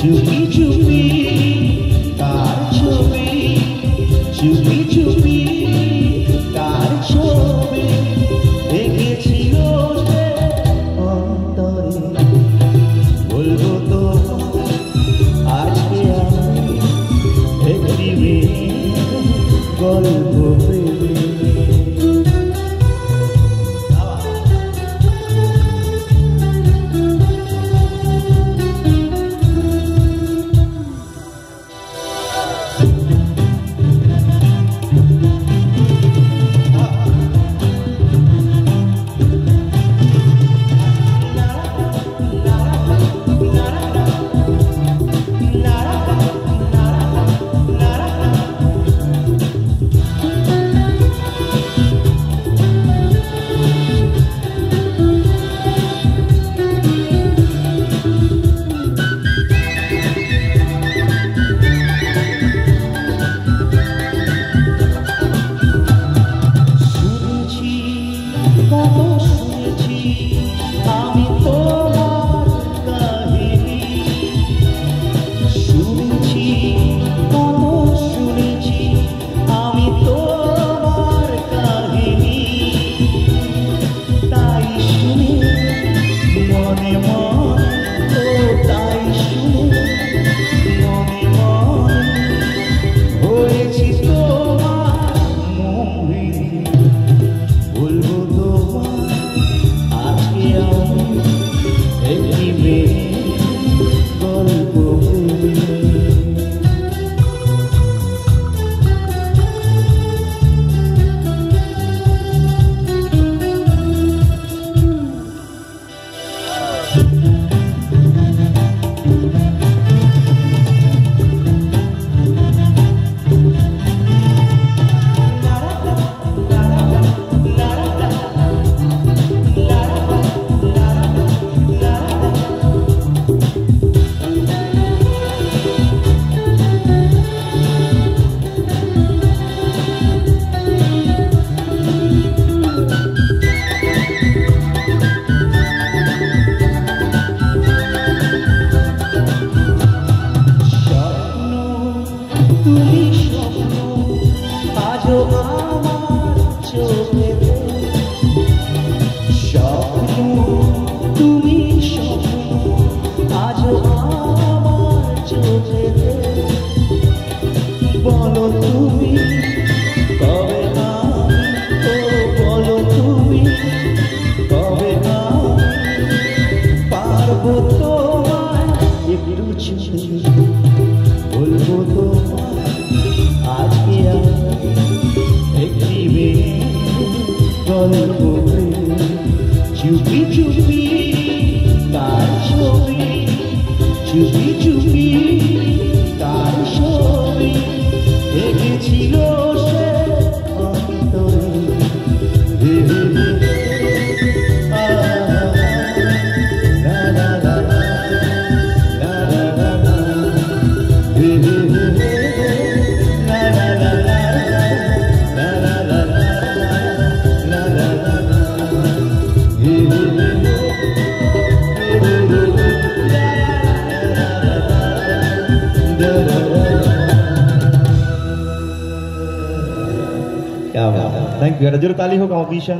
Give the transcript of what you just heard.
চুপি চুপি তার ছবি, চুপি চুপি তার ছবি দেখেছিল সে অন্তরে। বলবো তো আজকে আমি একটি মেয়ের গল্প প্রেমে। আমি তোমার কাহিনী শুনেছি, কত শুনেছি আমি তোমার কাহিনী। তাই শুনে মনে মনে, তাই শুনে মনে মনে হয়েছি তোমার মোহিনী। বলবো তোমার আজকে আমি একটি মেয়ের গল্প প্রেমে। তুমি স্বপ্ন আজও আমার চোখেতে, স্বপ্ন তুমি স্বপ্ন আজও আমার চোখেতে। বলো তুমি কবে আমি, ও বলো তুমি কবে আমি পারবো তোমায় একটু ছুঁয়ে। বলবো তোমার আজকে আমি একটি মেয়ের গল্প প্রেমে। চুপি চুপি তার ছবি, চুপি চুপি তার ছবি দেখেছিল সে অন্তরে। क्या बात है, थैंक यू। जरूर ताली हो कॉम्पिटिशन।